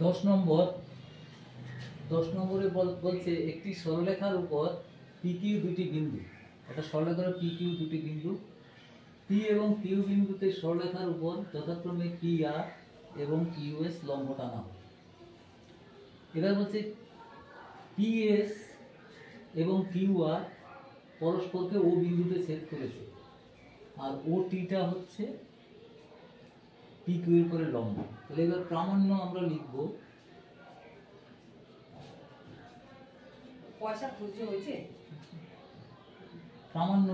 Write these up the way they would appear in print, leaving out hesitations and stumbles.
10 নম্বরে বলছে একটি সরলরেখার উপর PQ দুটি বিন্দু, একটা সরলরেখার PQ দুটি বিন্দু, P এবং Q বিন্দুতে সরলরেখার উপর যথাক্রমে PR এবং QS লম্ব টানা হয়। এবার বলছে PS এবং QR পরস্পরকে O বিন্দুতে ছেদ করেছে, আর OTটা হচ্ছে PQ এর উপরে লম্ব। তাহলে এবার প্রামাণ্য আমরা লিখব, পয়সা খুঁজে হয়েছে। প্রামাণ্য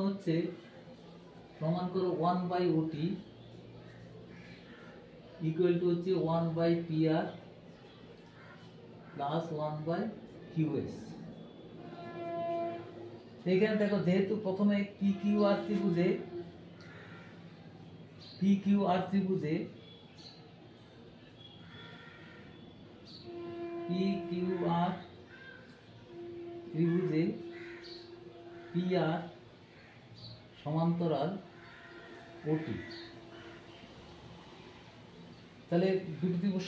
হচ্ছে প্রমাণ করো 1/OT ইকুয়াল টু হচ্ছে 1/PR প্লাস 1/QS। এইখানে দেখো, যেহেতু প্রথমে PQR ত্রিভুজে PR ত্রিভুজে PR সমান্তরাল OT, তাহলে দুটি ত্রিভুজ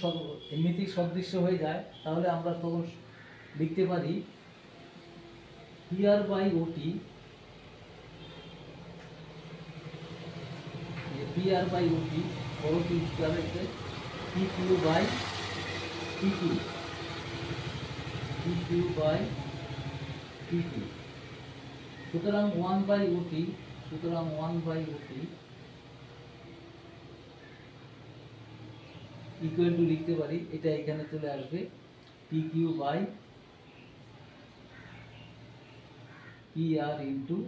এমনিতেই সদৃশ্য হয়ে যায়। তাহলে আমরা তখন লিখতে পারি PR/OT বড় ত্রিভুজটা হচ্ছে PQ/PQ। সুতরাং 1/OT ইকুয়াল টু লিখতে পারি, এটা এখানে চলে আসবে PQ/PR ইন্টু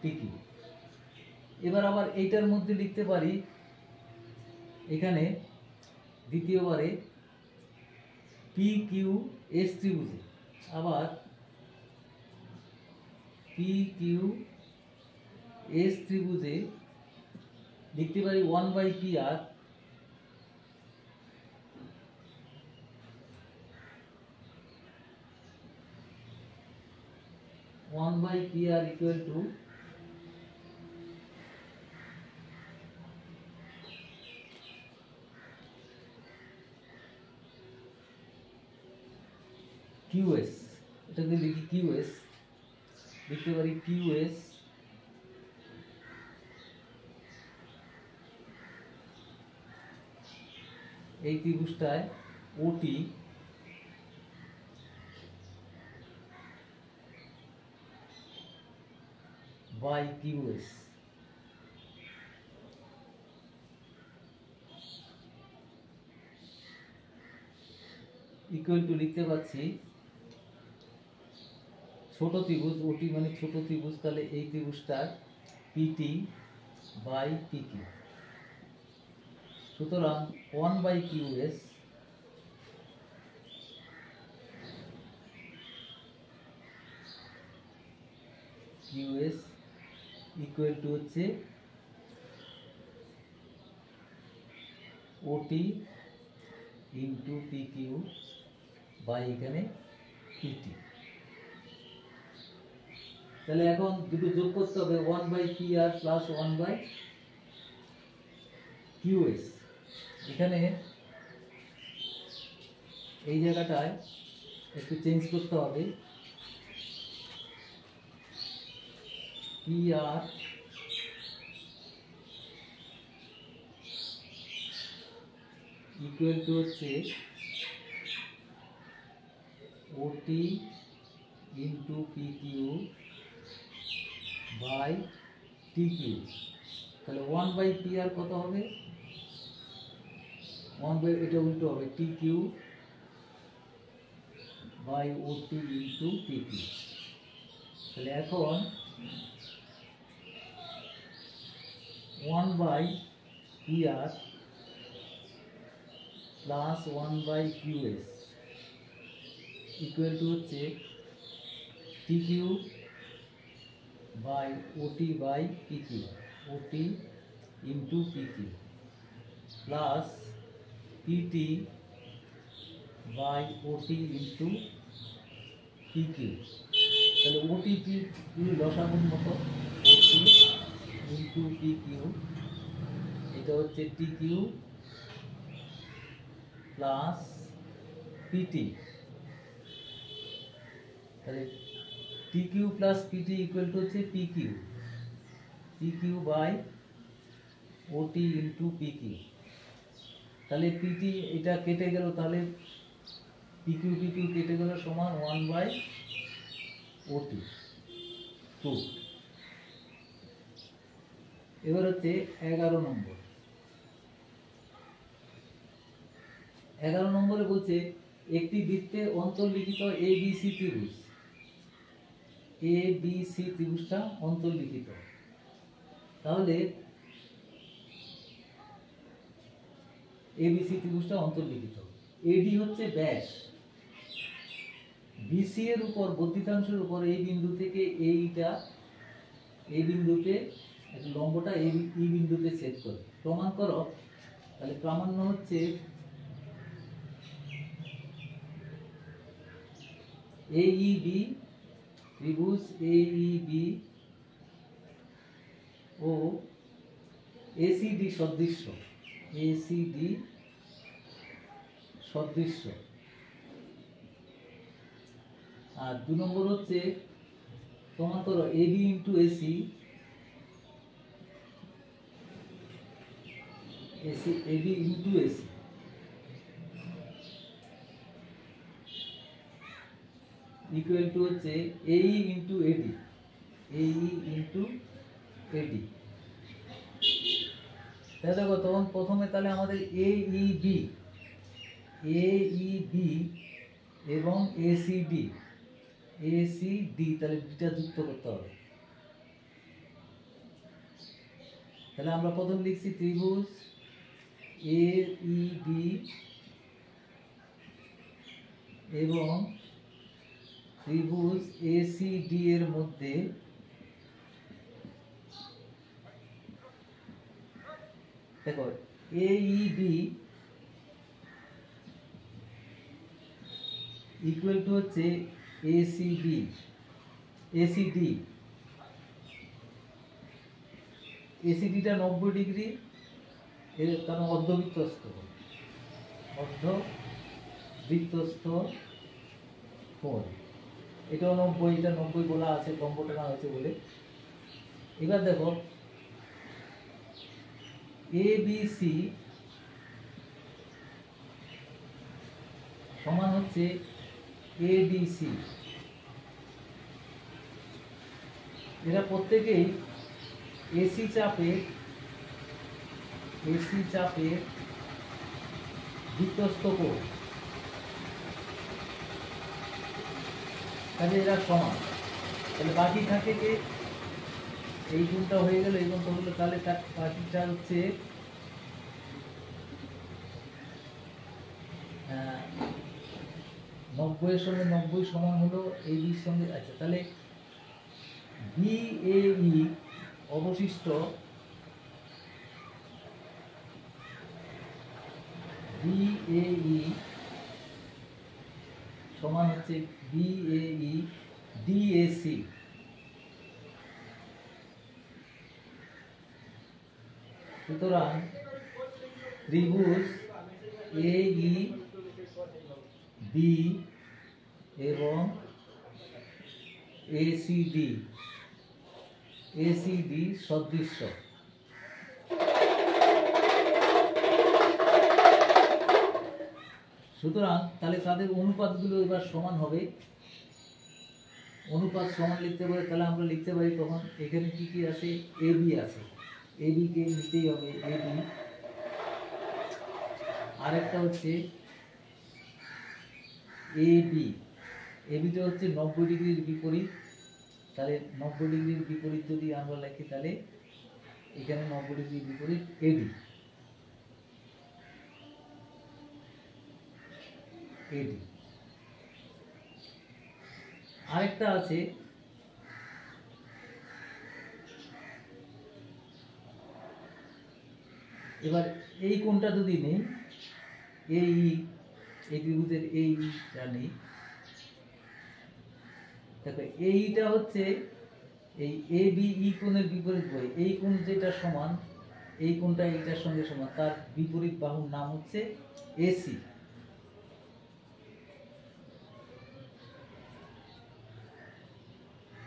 TQ। এবার আবার এইটার মধ্যে লিখতে পারি, এখানে দ্বিতীয়বারে PQS ত্রিভুজে আবার PQS ত্রিভুজে লিখতে পারি 1/PR ইকুয়াল টু QS। এটাকে লিখি QS, লিখতে পারি QS এই ত্রিভুজটায় OT by QS equal to লিখতে পাচ্ছি ছোট ত্রিভুজ OT মানে ছোট ত্রিভুজ, তাহলে এই ত্রিভুজটার PT বাই PQ। সুতরাং 1/QS ইকুয়াল টু হচ্ছে OT ইন্টু PQ বাই এখানে PT। তাহলে এখন দুটো যোগ করতে হবে, 1/PR প্লাস 1/QS। এখানে এই জায়গাটায় একটু চেঞ্জ করতে হবে, PR ইকুয়াল টু হচ্ছে OT into PQ by TQ। তাহলে 1/PR কত হবে? এটা উল্টো হবে, TQ by OT into PQ। তাহলে এখন 1/PR plus 1/QS equal to হচ্ছে TQ by OT by PQ, OT into PQ plus PT by OT into PQ। তাহলে OT লসাগুর মতো OT ইন্টু পি কিউ, এটা হচ্ছে টি কিউ প্লাস পিটি। তাহলে T Q plus PT equal to হচ্ছে P Q, P Q by OT into P Q. তাহলে PT এটা কেটে গেল, তাহলে পি কিউ কেটে গেল সমান 1 বাই ওটি 2। এবার হচ্ছে 11 নম্বর। 11 নম্বরে বলছে একটি বৃত্তে অন্তর্লিখিত এবিসি ত্রিভুজ, এবিসি ত্রিভুজটা অন্তর্লিখিত। তাহলে এবিসি ত্রিভুজটা অন্তর্লিখিত, এডি হচ্ছে ব্যাস, বিসি এর উপর বর্ধিতাংশের উপর এই বিন্দু থেকে এইটা এই বিন্দুতে লম্বটা এই বিন্দুতে ছেদ করে। প্রমাণ করো। তাহলে প্রামাণ্য হচ্ছে এইবি ত্রিভুজ এইবি ও এসিডি সদৃশ্য, এসিডি সদৃশ্য। আর 2 নম্বর হচ্ছে প্রমাণ করো AB into AC, AB into AC equal to হচ্ছে এই ইন্টু এডি, এই ইন্টু এডি। তাহলে দেখো তখন প্রথমে তাহলে আমাদের এইবি এবং এসিডি তাহলে দুটা যুক্ত করতে হবে। তাহলে আমরা প্রথম লিখছি ত্রিভুজ এইবি এবং ত্রিভুজ এসিডি এর মধ্যে দেখো এইবি ইকুয়াল টু হচ্ছে এসিডি, এসিডিটা 90 ডিগ্রি, এর কারণ অর্ধবৃত্তস্থ কোণ, এটাও 90, এটা 90 বলা আছে, লম্ব টানা হয়েছে বলে। এবার দেখো এবিসি সমান হচ্ছে এডিসি। এরা প্রত্যেকেই এসি চাপে বৃত্তস্থ কোণ, কাজে এরা সমান। তাহলে বাকি থাকে যে এই কোণটা হয়ে গেল, এই কোণটা হলো, তাহলে তার বাকিটা হচ্ছে 90 এর সঙ্গে 90 সমান হলো এবির সঙ্গে। আচ্ছা, তাহলে বিএই অবশিষ্ট সমান হচ্ছে বিএই ডিএসি। সুতরাং ত্রিভুজ এইবি এবং এসিডি সদৃশ্য। সুতরাং তাহলে তাদের অনুপাতগুলো এবার সমান হবে। অনুপাত সমান লিখতে পারে, তাহলে আমরা লিখতে পারি তখন এখানে কি কি আছে, এবি আছে, এবি কে নিতেই হবে এবি। আরেকটা হচ্ছে এবিটা হচ্ছে 90 ডিগ্রির বিপরীত। তাহলে 90 ডিগ্রির বিপরীত যদি আমরা লিখি, তাহলে এখানে 90 ডিগ্রির বিপরীত এডি। আরেকটা আছে এবার এই কোণটা যদি নেই, এই ত্রিভুজের এইটা নেই, দেখো এইটা হচ্ছে এই এ বি ই কোণের বিপরীত বাহু, এই কোণ যেটা সমান এই কোণটা এইটার সঙ্গে সমান, তার বিপরীত বাহুর নাম হচ্ছে এসি।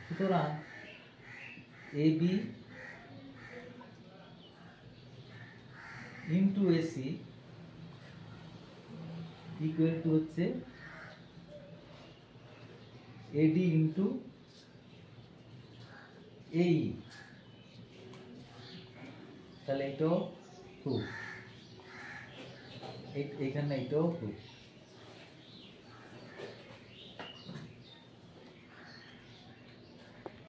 সুতরাং A B into AC equal to হচ্ছে এডি ইন্টু এই, তাহলে এটাও 2, এইখানে এটাও 2।